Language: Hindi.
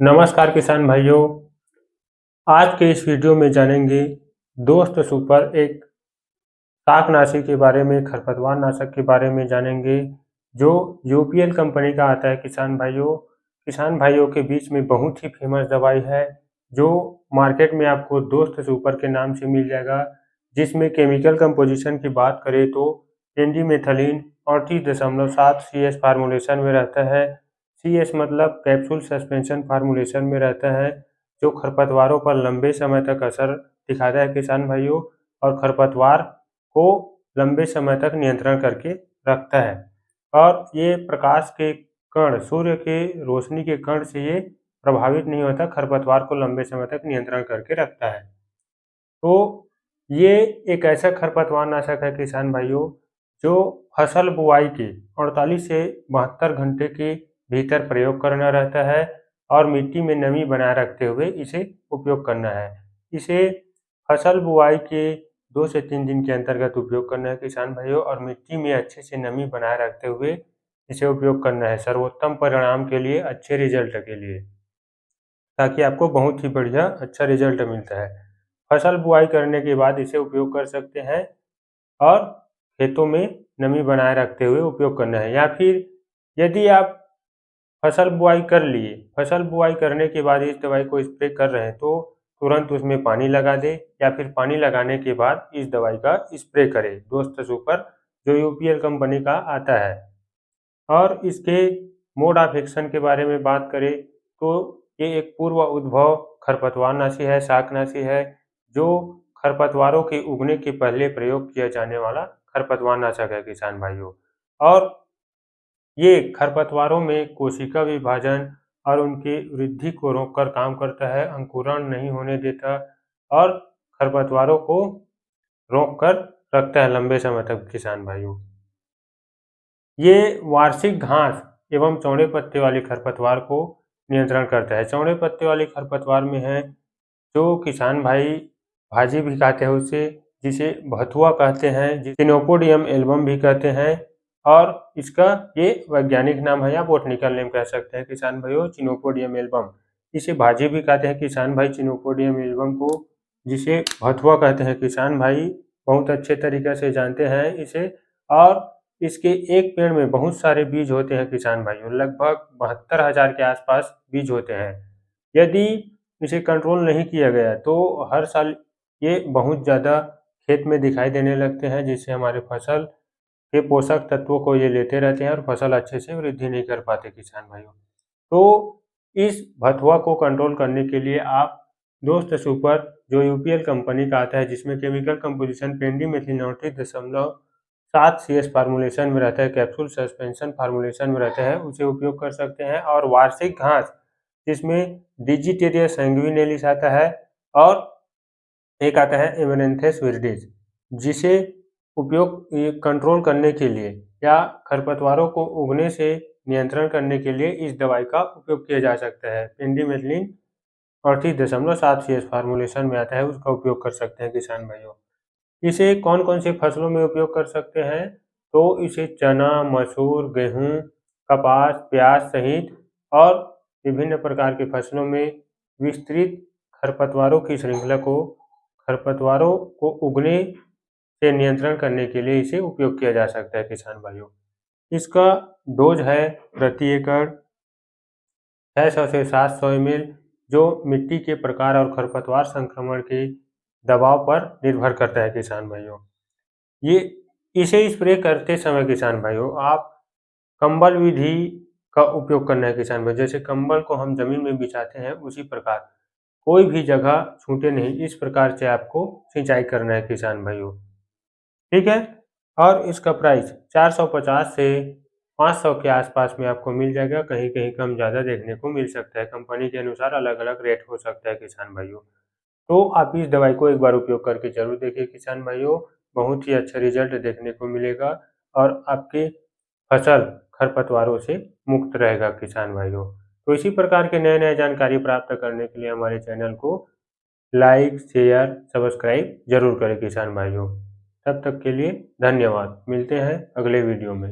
नमस्कार किसान भाइयों। आज के इस वीडियो में जानेंगे दोस्त सुपर एक शाकनाशी के बारे में, खरपतवार नाशक के बारे में जानेंगे जो यूपीएल कंपनी का आता है। किसान भाइयों के बीच में बहुत ही फेमस दवाई है जो मार्केट में आपको दोस्त सुपर के नाम से मिल जाएगा, जिसमें केमिकल कंपोजिशन की बात करें तो पेंडिमेथलिन 38.7 CS फार्मूलेशन में रहता है। CS मतलब कैप्सूल सस्पेंशन फार्मूलेशन में रहता है, जो खरपतवारों पर लंबे समय तक असर दिखाता है किसान भाइयों, और खरपतवार को लंबे समय तक नियंत्रण करके रखता है। और ये प्रकाश के कण, सूर्य के रोशनी के कण से ये प्रभावित नहीं होता, खरपतवार को लंबे समय तक नियंत्रण करके रखता है। तो ये एक ऐसा खरपतवार नाशक है किसान भाइयों, जो फसल बुआई के 48 से 72 घंटे के भीतर प्रयोग करना रहता है और मिट्टी में नमी बनाए रखते हुए इसे उपयोग करना है। इसे फसल बुआई के 2 से 3 दिन के अंतर्गत उपयोग करना है किसान भाइयों, और मिट्टी में अच्छे से नमी बनाए रखते हुए इसे उपयोग करना है सर्वोत्तम परिणाम के लिए, अच्छे रिजल्ट के लिए, ताकि आपको बहुत ही बढ़िया अच्छा रिजल्ट मिलता है। फसल बुआई करने के बाद इसे उपयोग कर सकते हैं और खेतों में नमी बनाए रखते हुए उपयोग करना है। या फिर यदि आप फसल बुआई कर लिए, फसल बुआई करने के बाद इस दवाई को स्प्रे कर रहे हैं तो तुरंत उसमें पानी लगा दें, या फिर पानी लगाने के बाद इस दवाई का स्प्रे करें दोस्त सुपर, जो यूपीएल कंपनी का आता है। और इसके मोड ऑफ एक्शन के बारे में बात करें तो ये एक पूर्व उद्भव खरपतवारनाशी है, शाकनाशी है, जो खरपतवारों के उगने के पहले प्रयोग किया जाने वाला खरपतवारनाशक है किसान भाइयों। और ये खरपतवारों में कोशिका विभाजन और उनकी वृद्धि को रोककर काम करता है, अंकुरण नहीं होने देता और खरपतवारों को रोककर रखता है लंबे समय तक किसान भाइयों। ये वार्षिक घास एवं चौड़े पत्ते वाले खरपतवार को नियंत्रण करता है। चौड़े पत्ते वाले खरपतवार में है जो किसान भाई भाजी भी खाते हैं उसे, जिसे भथुआ कहते हैं, चिनोपोडियम एल्बम भी कहते हैं, और इसका ये वैज्ञानिक नाम है या बोटनिकल नेम कह सकते हैं किसान भाइयों, चिनोपोडियम एल्बम। इसे भाजी भी कहते हैं किसान भाई चिनोपोडियम एल्बम को, जिसे भथुआ कहते हैं किसान भाई, बहुत अच्छे तरीके से जानते हैं इसे। और इसके एक पेड़ में बहुत सारे बीज होते हैं किसान भाइयों, लगभग 72,000 के आसपास बीज होते हैं। यदि इसे कंट्रोल नहीं किया गया तो हर साल ये बहुत ज़्यादा खेत में दिखाई देने लगते हैं, जिससे हमारे फसल के पोषक तत्वों को ये लेते रहते हैं और फसल अच्छे से वृद्धि नहीं कर पाते किसान भाइयों। तो इस भथुआ को कंट्रोल करने के लिए आप दोस्त सुपर, जो यूपीएल कंपनी का आता है, जिसमें केमिकल कंपोजिशन पेंडिमेथिलिन 38.7 CS फार्मूलेशन में रहता है, कैप्सूल सस्पेंशन फार्मूलेशन में रहता है, उसे उपयोग कर सकते हैं। और वार्षिक घास, जिसमें डिजिटेरिया सैंग्विनेलिस आता है और एक आता है एमेरेंथस विरिडेज, जिसे उपयोग कंट्रोल करने के लिए या खरपतवारों को उगने से नियंत्रण करने के लिए इस दवाई का उपयोग किया जा सकता है। पेंडिमेथलिन 38.7 CS फार्मूलेशन में आता है, उसका उपयोग कर सकते हैं किसान भाइयों। इसे कौन कौन सी फसलों में उपयोग कर सकते हैं तो इसे चना, मसूर, गेहूं, कपास, प्याज सहित और विभिन्न प्रकार की फसलों में विस्तृत खरपतवारों को उगने से नियंत्रण करने के लिए इसे उपयोग किया जा सकता है किसान भाइयों। इसका डोज है प्रति एकड़ 600 से 700 ml, जो मिट्टी के प्रकार और खरपतवार संक्रमण के दबाव पर निर्भर करता है किसान भाइयों। ये इसे स्प्रे करते समय किसान भाइयों आप कंबल विधि का उपयोग करना है किसान भाई, जैसे कंबल को हम जमीन में बिछाते हैं उसी प्रकार कोई भी जगह छूटे नहीं, इस प्रकार से आपको सिंचाई करना है किसान भाइयों, ठीक है। और इसका प्राइस 450 से 500 के आसपास में आपको मिल जाएगा, कहीं कहीं कम ज़्यादा देखने को मिल सकता है, कंपनी के अनुसार अलग अलग रेट हो सकता है किसान भाइयों। तो आप इस दवाई को एक बार उपयोग करके जरूर देखिए किसान भाइयों, बहुत ही अच्छा रिजल्ट देखने को मिलेगा और आपके फसल खरपतवारों से मुक्त रहेगा किसान भाइयों। तो इसी प्रकार के नए नए जानकारी प्राप्त करने के लिए हमारे चैनल को लाइक, शेयर, सब्सक्राइब जरूर करें किसान भाइयों। तब तक के लिए धन्यवाद, मिलते हैं अगले वीडियो में।